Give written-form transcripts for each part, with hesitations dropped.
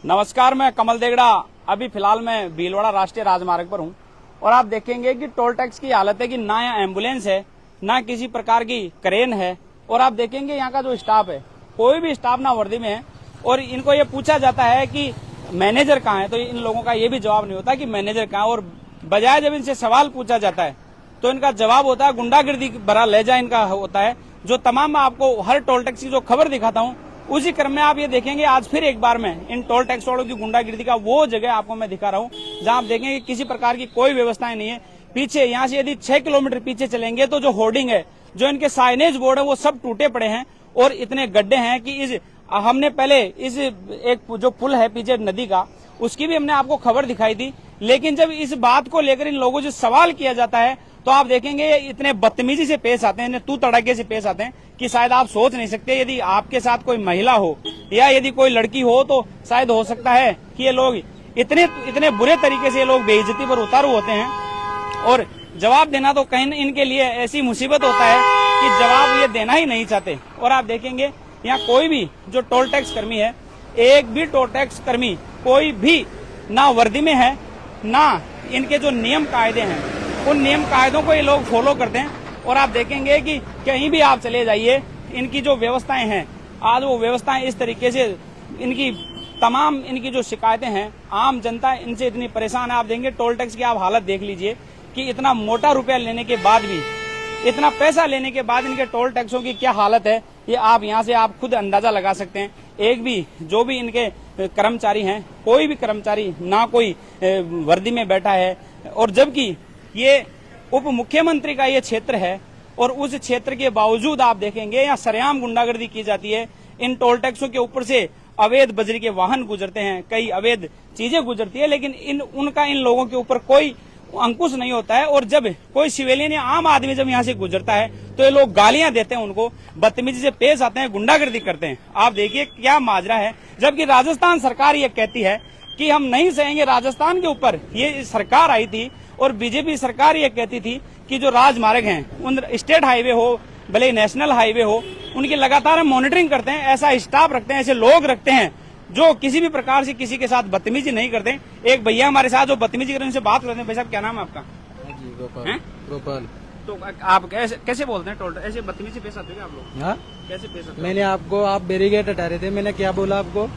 नमस्कार, मैं कमल देगड़ा। अभी फिलहाल मैं भीलवाड़ा राष्ट्रीय राजमार्ग पर हूं और आप देखेंगे कि टोल टैक्स की हालत है कि ना यहाँ एम्बुलेंस है, ना किसी प्रकार की क्रेन है। और आप देखेंगे यहाँ का जो स्टाफ है, कोई भी स्टाफ ना वर्दी में है। और इनको ये पूछा जाता है कि मैनेजर कहाँ है, तो इन लोगों का ये भी जवाब नहीं होता कि मैनेजर कहाँ है। और बजाय जब इनसे सवाल पूछा जाता है तो इनका जवाब होता है गुंडागिर्दी भरा लहजा इनका होता है। जो तमाम मैं आपको हर टोल टैक्स की जो खबर दिखाता हूँ, उसी क्रम में आप ये देखेंगे आज फिर एक बार मैं इन टोल टैक्स वालों की गुंडागिर्दी का वो जगह आपको मैं दिखा रहा हूँ जहाँ आप देखेंगे किसी प्रकार की कोई व्यवस्थाएं नहीं है। पीछे यहाँ से यदि 6 किलोमीटर पीछे चलेंगे तो जो होर्डिंग है, जो इनके साइनेज बोर्ड है, वो सब टूटे पड़े हैं और इतने गड्ढे हैं कि हमने पहले इस एक जो पुल है पीछे नदी का, उसकी भी हमने आपको खबर दिखाई थी। लेकिन जब इस बात को लेकर इन लोगों से सवाल किया जाता है तो आप देखेंगे ये इतने बदतमीजी से पेश आते हैं, इतने तू तड़ाके से पेश आते हैं कि शायद आप सोच नहीं सकते। यदि आपके साथ कोई महिला हो या यदि कोई लड़की हो तो शायद हो सकता है कि ये लोग इतने बुरे तरीके से ये लोग बेइज्जती पर उतारू होते हैं। और जवाब देना तो कहीं इनके लिए ऐसी मुसीबत होता है कि जवाब ये देना ही नहीं चाहते। और आप देखेंगे यहाँ कोई भी जो टोल टैक्स कर्मी है, एक भी टोल टैक्स कर्मी कोई भी ना वर्दी में है, ना इनके जो नियम कायदे हैं उन नियम कायदों को ये लोग फॉलो करते हैं। और आप देखेंगे कि कहीं भी आप चले जाइए, इनकी जो व्यवस्थाएं हैं आज वो व्यवस्थाएं इस तरीके से इनकी तमाम इनकी जो शिकायतें हैं, आम जनता इनसे इतनी परेशान है। आप देखेंगे टोल टैक्स की आप हालत देख लीजिए कि इतना मोटा रुपया लेने के बाद भी, इतना पैसा लेने के बाद इनके टोल टैक्सों की क्या हालत है, ये आप यहाँ से आप खुद अंदाजा लगा सकते हैं। एक भी जो भी इनके कर्मचारी हैं, कोई भी कर्मचारी ना कोई वर्दी में बैठा है। और जबकि ये उप मुख्यमंत्री का ये क्षेत्र है और उस क्षेत्र के बावजूद आप देखेंगे यहाँ सरेआम गुंडागर्दी की जाती है। इन टोल टैक्सों के ऊपर से अवैध बजरी के वाहन गुजरते हैं, कई अवैध चीजें गुजरती है, लेकिन उनका इन लोगों के ऊपर कोई अंकुश नहीं होता है। और जब कोई सिविलियन या आम आदमी जब यहाँ से गुजरता है तो ये लोग गालियां देते हैं, उनको बदतमीजी से पेश आते हैं, गुंडागर्दी करते हैं। आप देखिए क्या माजरा है। जबकि राजस्थान सरकार ये कहती है कि हम नहीं सहेंगे। राजस्थान के ऊपर ये सरकार आई थी और बीजेपी सरकार ये कहती थी कि जो राजमार्ग हैं, उन स्टेट हाईवे हो भले नेशनल हाईवे हो, उनकी लगातार हम मॉनिटरिंग करते हैं। ऐसा स्टाफ रखते हैं, ऐसे लोग रखते हैं जो किसी भी प्रकार से किसी के साथ बदतमीजी नहीं करते। एक भैया हमारे साथ जो बदतमीजी करते हैं उनसे बात करते हैं। भाई साहब क्या नाम है आपका? जी गोपाल। तो आप कैसे बोलते हैं टोल ऐसे बदतमीजी पेश आते हैं आप लोग? हाँ, कैसे पेश आते हैं? मैंने आपको, आप बैरिकेड हटा रहे थे, मैंने क्या बोला आपको?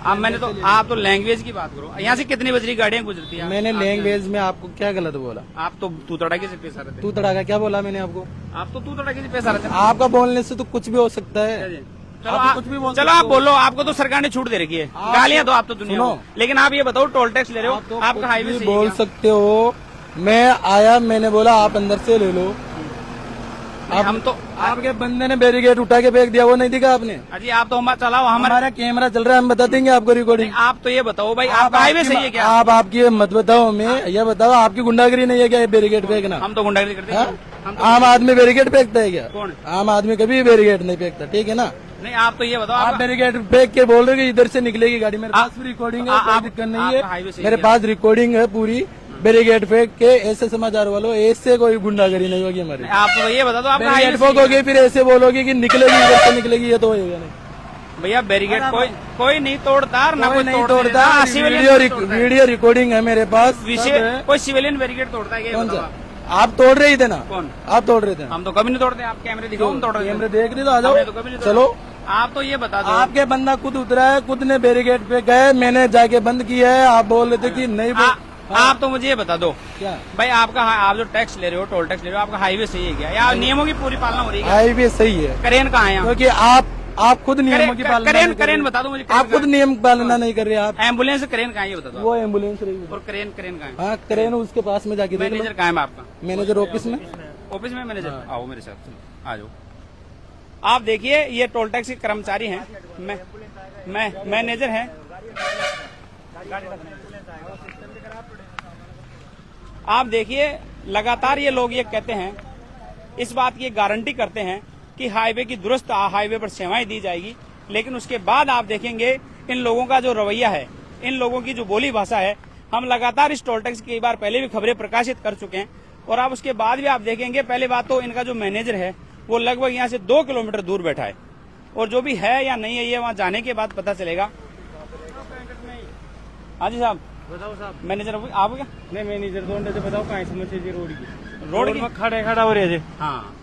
आप तो लैंग्वेज की बात करो। यहाँ से कितनी बजरी गाड़ियाँ गुजरती है? मैंने लैंग्वेज में आपको क्या गलत बोला? आप तो तू तड़ाके से पेश आ रहे थे। तू तड़ाका क्या बोला मैंने आपको? आप तो तू तड़ाके से पेश आ रहे थे। आपका बोलने से तो कुछ भी हो सकता है। चलो आप बोलो, आपको तो सरकार ने छूट दे रखी है, गालियां तो आप तो दुनिया को। लेकिन आप ये बताओ टोल टैक्स ले रहे हो, आपका हाईवे से बोल सकते हो। मैं आया, मैंने बोला आप अंदर से ले लो। हम तो आपके बंदे ने बैरिकेड उठा के फेंक दिया, वो नहीं दिखा आपने? अजी आप तो हम चलाओ, हमारा कैमरा चल रहा है, हम बता देंगे आपको रिकॉर्डिंग। आप तो ये बताओ भाई, आपका हाईवे सही है क्या? आप आपकी मत बताओ, मैं ये बताओ आपकी गुंडागिरी नहीं है क्या बैरिकेड फेंकना? हम तो गुंडागिरी करते हैं। आम आदमी बैरिकेड फेंकता है क्या? कौन? आम आदमी कभी बैरिकेड नहीं फेंकता, ठीक है ना? नहीं, आप तो ये बताओ, आप बैरिकेड फेंक के बोल रहे हो इधर से निकलेगी गाड़ी। मेरे पास भी रिकॉर्डिंग है, कोई दिक्कत नहीं है, मेरे पास रिकॉर्डिंग है पूरी। बैरिकेड फेंक के ऐसे समाचार वालों, ऐसे कोई गुंडागरी नहीं होगी हमारी। आप तो ये बता दो, आप बैरिकेड फेंकोगे फिर ऐसे बोलोगे कि निकलेगी इधर से निकलेगी, ये तो होगा नहीं भैया। बैरिकेड कोई नहीं तोड़ता, ना कोई नहीं तोड़ता। वीडियो रिकॉर्डिंग है मेरे पास। कोई सिविलियन बैरिकेड तोड़ता है? कौन सा? आप तोड़ रहे थे ना? कौन? आप तोड़ रहे थे? हम तो कभी नहीं तोड़ते। आप कैमरे दिखाओ, हम तोड़ रहे। कैमरे देख रहे तो आ जाओ, चलो। आप तो ये बता दो, आपके बंदा खुद उतरा है, खुद ने बैरिकेड पे गए, मैंने जाके बंद किया है। आप बोल रहे थे कि नहीं। आप तो मुझे ये बता दो क्या भाई, आप जो टैक्स ले रहे हो, टोल टैक्स ले रहे हो, आपका हाईवे सही है क्या या नियमों की पूरी पालना हो रही है? हाईवे सही है। करेन कहाँ है? क्योंकि आप खुद नियमों की पालना करेन बता दो मुझे। आप खुद नियम पालना नहीं कर रहे। आप एम्बुलेंस करेन कहाँ है ये बता दो। वो एम्बुलेंस रही और करेन कहाँ है? हाँ, करेन उसके पास में जाके। मैनेजर कहाँ है आपका? मैनेजर ऑफिस में। ऑफिस में मैनेजर? आओ मेरे साथ, आ जाओ। आप देखिए ये टोल टैक्स के कर्मचारी हैं, मैं मैनेजर हैं। आप देखिए लगातार ये लोग ये कहते हैं, इस बात की गारंटी करते हैं कि हाईवे की दुरुस्त हाईवे पर सेवाएं दी जाएगी। लेकिन उसके बाद आप देखेंगे इन लोगों का जो रवैया है, इन लोगों की जो बोली भाषा है, हम लगातार इस टोल टैक्स की कई बार पहले भी खबरें प्रकाशित कर चुके हैं। और आप उसके बाद भी आप देखेंगे, पहले बात तो इनका जो मैनेजर है वो लगभग यहाँ से 2 किलोमीटर दूर बैठा है। और जो भी है या नहीं है ये वहाँ जाने के बाद पता चलेगा। हाँ जी साहब, बताओ साहब। मैनेजर आप क्या? नहीं मैनेजर दो से बताओ कहाँ समस्या जी रोड की। रोड की? में खड़ा हो रहे थे। हाँ,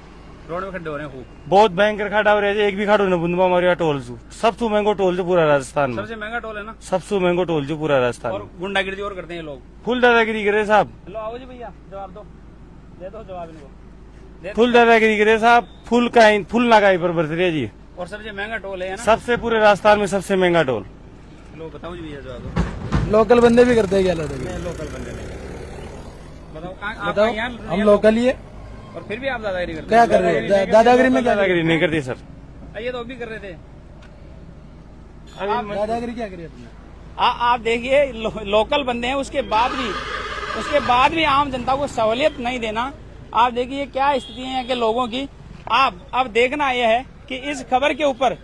रोड में खड्डे हो रहे हैं खूब। बहुत भयंकर खड़ा हो रहे थे। एक भी खाड़ो न बुंदवा मारिया टोल छू। सबसे महंगो टोल जो पूरा राजस्थान में। सबसे महंगा टोल है ना। सबसे महंगो टोल जो पूरा राजस्थान और में। गुंडागिरी और करते हैं ये लोग। फुल दादागिरी करे साहब। हेलो आओ जी भैया, जवाब दो, दे दो जवाब इनको, दे दो। फुल दादागिरी करे साहब। फुल नागाई पर बरत रहे जी। और सबसे महंगा टोल है ना। सबसे पूरे राजस्थान में सबसे महंगा टोल। लो बताओ जी भैया, जवाब दो। लोकल बंदे भी करते हैं क्या लड़ाई? लोकल बंदे नहीं। बताओ आप बताओ, यहाँ हम लोकल ही है, और फिर भी आप दादागिरी करते क्या कर रहे हैं? दादागिरी में क्या कर रहे दादागिरी नहीं करती सर। हैं? ये तो अभी कर रहे थे। हैं? दादागिरी क्या करी आपने? आप देखिए लोकल बंदे हैं, उसके बाद भी आम जनता को सहूलियत नहीं देना। आप देखिए क्या स्थिति है यहाँ के लोगों की। आप अब देखना यह है कि इस खबर के ऊपर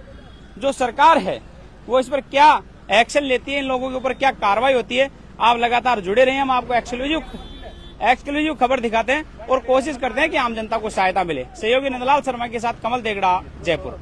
जो सरकार है वो इस पर क्या एक्शन लेती है, इन लोगों के ऊपर क्या कार्रवाई होती है। आप लगातार जुड़े रहिए, हम आपको एक्सक्लूसिव खबर दिखाते हैं और कोशिश करते हैं कि आम जनता को सहायता मिले। सहयोगी नंदलाल शर्मा के साथ कमल देगड़ा, जयपुर।